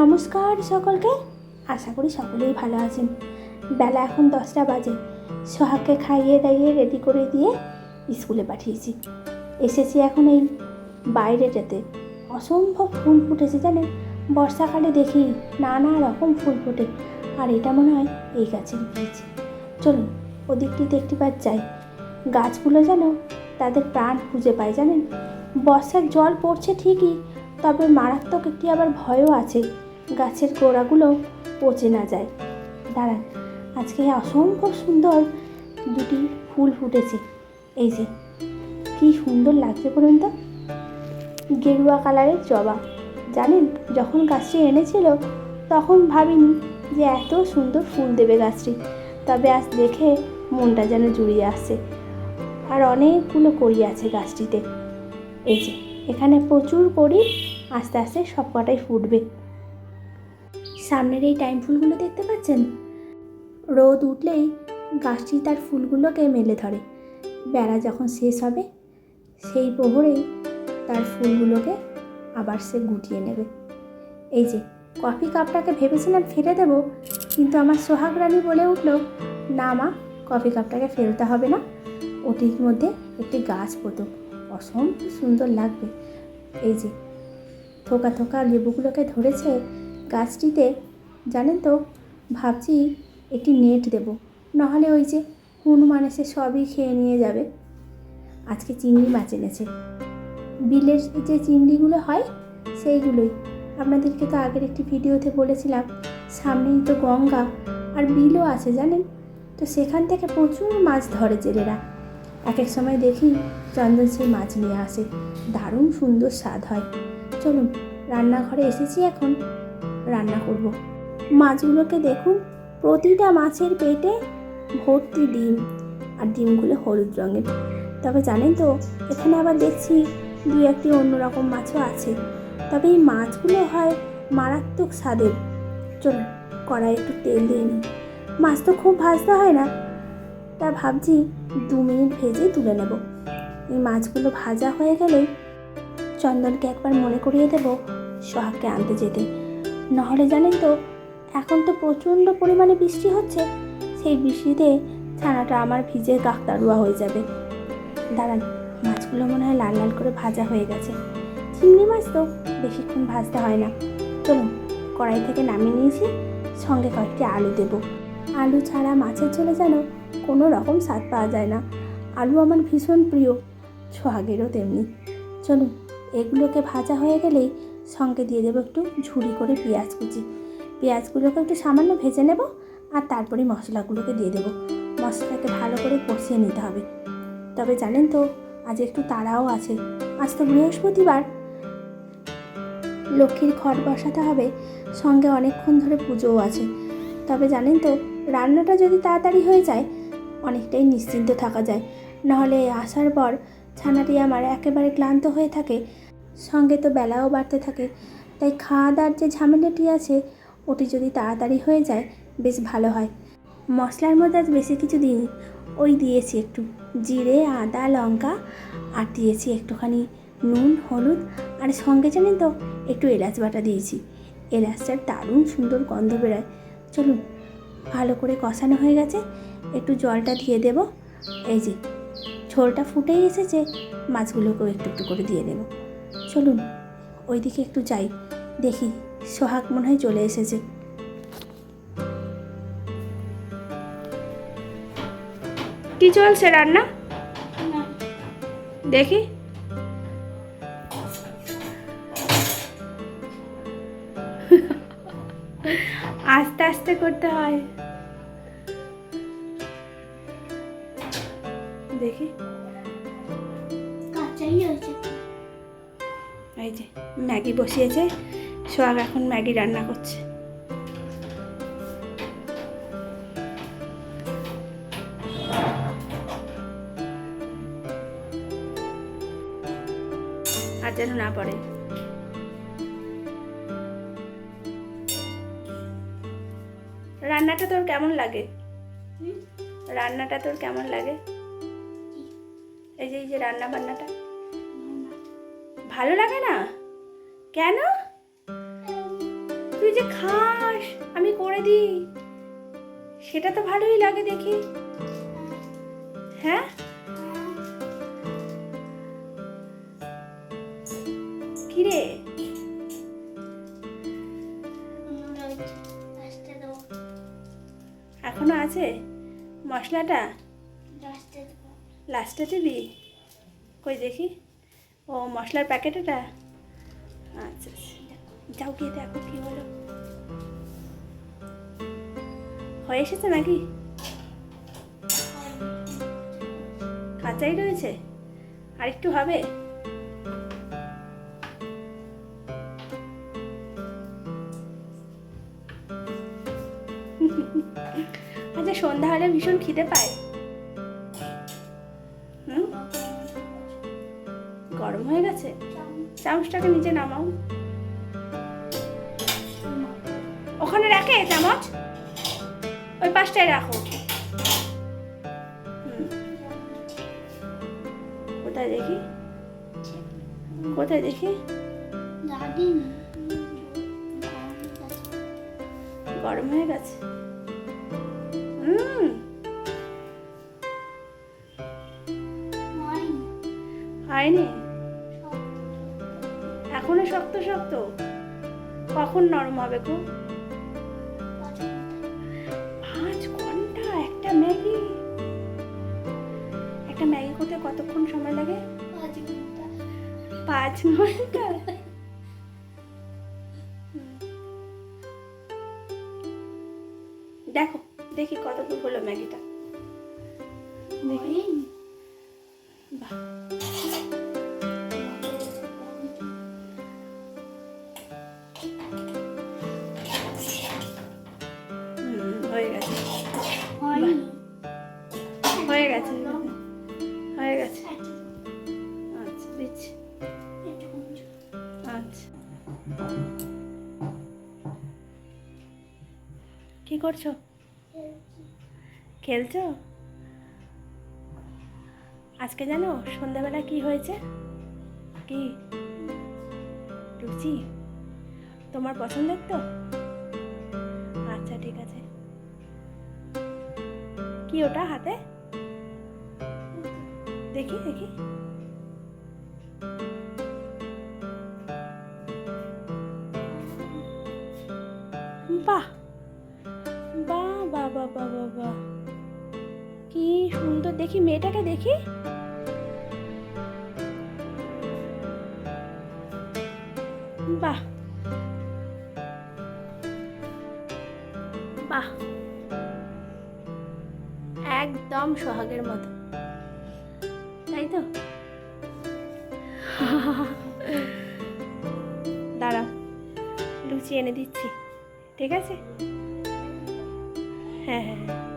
নমস্কার সকলকে। আশা করি সকলেই ভালো আছেন। বেলা এখন 10টা বাজে। সোহাগকে খাইয়ে দাইয়ে রেডি করে দিয়ে স্কুলে পাঠিয়েছি। এসেছি এখন এই বাইরেটাতে। অসম্ভব ফুল ফুটেছে জানেন। বর্ষাকালে দেখি নানা রকম ফুল ফোটে, আর এটা মনে হয় এই গাছের বীজ। চলুন ওদিকটিতে একটিবার যাই। গাছগুলো যেন তাদের প্রাণ খুঁজে পায় জানেন। বর্ষার জল পড়ছে ঠিকই, তবে মারাত্মক একটি আবার ভয়ও আছে, গাছের গোড়াগুলো পচে না যায়। দাঁড়ান, আজকে অসম্ভব সুন্দর দুটি ফুল ফুটেছে। এই যে কি সুন্দর লাগছে বলুন তো, গেরুয়া কালারের জবা। জানেন, যখন গাছটি এনেছিল তখন ভাবিনি যে এত সুন্দর ফুল দেবে গাছটি, তবে আজ দেখে মনটা যেন জুড়িয়ে আসছে। আর অনেকগুলো কড়ি আছে গাছটিতে। এই যে এখানে প্রচুর কড়ি, আস্তে আস্তে সব কটাই ফুটবে। সামনের এই টাইম ফুলগুলো দেখতে পাচ্ছেন, রোদ উঠলেই গাছটি তার ফুলগুলোকে মেলে ধরে। বেলা যখন শেষ হবে সেই প্রহরেই তার ফুলগুলোকে আবার সে গুটিয়ে নেবে। এই যে কফি কাপটাকে ভেবেছিলাম ফেলে দেব, কিন্তু আমার সোহাগ রানী বলে উঠলো, না মা, কফি কাপটাকে ফেলতে হবে না, ওটির মধ্যে একটি গাছ পোতো, অসম্ভব সুন্দর লাগবে। এই যে থোকা থোকা লেবুগুলোকে ধরেছে গাছটিতে। জানেন তো, ভাবছি একটি নেট দেব, নাহলে ওই যে হনুমান এসে সবই খেয়ে নিয়ে যাবে। আজকে চিংড়ি মাছ এনেছে, বিলের যে চিংড়িগুলো হয় সেইগুলোই। আপনাদেরকে তো আগের একটি ভিডিওতে বলেছিলাম, সামনেই তো গঙ্গা আর বিলও আছে জানেন। তো সেখান থেকে প্রচুর মাছ ধরে জেলেরা। এক এক সময় দেখি চন্দন সেই মাছ নিয়ে আসে, দারুণ সুন্দর স্বাদ হয়। চলুন রান্নাঘরে এসেছি, এখন রান্না করব। মাছগুলোকে দেখুন, প্রতিটা মাছের পেটে ভর্তি ডিম, আর ডিমগুলো হলুদ রঙের। তবে জানেন তো, এখানে আবার দেখছি দু একটি অন্যরকম মাছও আছে, তবে এই মাছগুলো হয় মারাত্মক স্বাদের। চলুন কড়াই একটু তেল দিয়ে নিই। মাছ তো খুব ভাজতে হয় না, তা ভাবছি 2 মিনিট ভেজে তুলে নেব। এই মাছগুলো ভাজা হয়ে গেলেই চন্দনকে একবার মনে করিয়ে দেব সোহাগকে আনতে যেতে। নাহলে জানেন তো, এখন তো প্রচণ্ড পরিমাণে বৃষ্টি হচ্ছে, সেই বৃষ্টিতে ছানাটা আমার ভিজে কাকতাড়ুয়া হয়ে যাবে। দাঁড়ান, মাছগুলো মনে হয় লাল লাল করে ভাজা হয়ে গেছে। চিংড়ি মাছ তো বেশিক্ষণ ভাজতে হয় না। চলুন কড়াই থেকে নামিয়ে নিয়েছি, সঙ্গে কয়েকটি আলু দেব। আলু ছাড়া মাছের ঝোলে যেন কোনো রকম স্বাদ পাওয়া যায় না। আলু আমার ভীষণ প্রিয়, সোহাগেরও তেমনি। চলুন এগুলোকে ভাজা হয়ে গেলেই সঙ্গে দিয়ে দেবো একটু ঝুরি করে পেঁয়াজ কুচি। পেঁয়াজগুলোকে একটু সামান্য ভেজে নেব, আর তারপরে মশলাগুলোকে দিয়ে দেবো। মশলাকে ভালো করে কষিয়ে নিতে হবে। তবে জানেন তো, আজ একটু তাড়াও আছে। আজ তো বৃহস্পতিবার, লক্ষ্মীর ঘট বসাতে হবে, সঙ্গে অনেকক্ষণ ধরে পুজোও আছে। তবে জানেন তো, রান্নাটা যদি তাড়াতাড়ি হয়ে যায় অনেকটাই নিশ্চিন্ত থাকা যায়। নাহলে আসার পর ছানাটি আমার একেবারে ক্লান্ত হয়ে থাকে, সঙ্গে তো বেলাও বাড়তে থাকে। তাই খাওয়া দাওয়ার যে ঝামেলাটি আছে ওটি যদি তাড়াতাড়ি হয়ে যায় বেশ ভালো হয়। মশলার মধ্যে আজ বেশি কিছু দিইনি, ওই দিয়েছি একটু জিরে, আদা, লঙ্কা, আর দিয়েছি একটুখানি নুন, হলুদ, আর সঙ্গে জানেন তো একটু এলাচ বাটা দিয়েছি। এলাচটার দারুণ সুন্দর গন্ধ বেরোয়। চলুন ভালো করে কষানো হয়ে গেছে, একটু জলটা দিয়ে দেব। এই যে ঝোলটা ফুটেই এসেছে, মাছগুলোকেও একটু একটু করে দিয়ে দেব। চলুন ওইদিকে একটু যাই, দেখি সোহাগ মনে হয় চলে এসেছে। কি চলছে রান্না দেখি। আস্তে আস্তে করতে হয়, দেখি। এই যে ম্যাগি বসিয়েছে, সোহাগ এখন ম্যাগি রান্না করছে। আর যেন না পড়ে। রান্নাটা তোর কেমন লাগে? রান্নাটা তোর কেমন লাগে? এই যে রান্না বান্নাটা ভালো লাগে না কেন? তুই যে খাস, আমি করে দিই, সেটা তো ভালোই লাগে দেখি। হ্যাঁ, কিরে এখনো আছে মশলাটা? লাস্টে দিবি? কই দেখি। ও মশলার প্যাকেট এটা? আচ্ছা যাও গিয়ে দেখো কি হলো। হয়ে এসেছে নাকি? কাঁচাই রয়েছে, আর একটু হবে? আচ্ছা, সন্ধ্যা হলে ভীষণ খিদে পায়। গরম হয়ে গেছে, চামচটাকে নিচে নামাও। ওখানে রাখে চামচ, ওই পাশটায় রাখো। কোথায় দেখি, কোথায় দেখি? গরম হয়ে গেছে। হয়নি এখনো, শক্ত শক্ত। কখন নরম হবে গো? 5 ঘন্টা একটা ম্যাগি? একটা ম্যাগি করতে কতক্ষণ সময় লাগে? 5 ঘন্টা? দেখো দেখি কত দূর হলো ম্যাগিটা, দেখি। বাহ, হয়ে গেছে, হয়ে গেছে, হয়ে গেছে। আচ্ছা দিচ্ছি। আচ্ছা, কি করছো? খেলছো? আজকে জানো সন্ধ্যাবেলা কি হয়েছে? কি? লুচি? তোমার পছন্দের তো? আচ্ছা ঠিক আছে। কি ওটা হাতে? দেখি দেখি। বাহ বাহ বাহ বাহ বাহ বাহ বাহ, কি সুন্দর। দেখি মেয়েটাকে দেখি। বাহ বাহ, একদম সোহাগের মতো, তাই তো? দাঁড়া, লুচি এনে দিচ্ছি, ঠিক আছে? হ্যাঁ হ্যাঁ হ্যাঁ।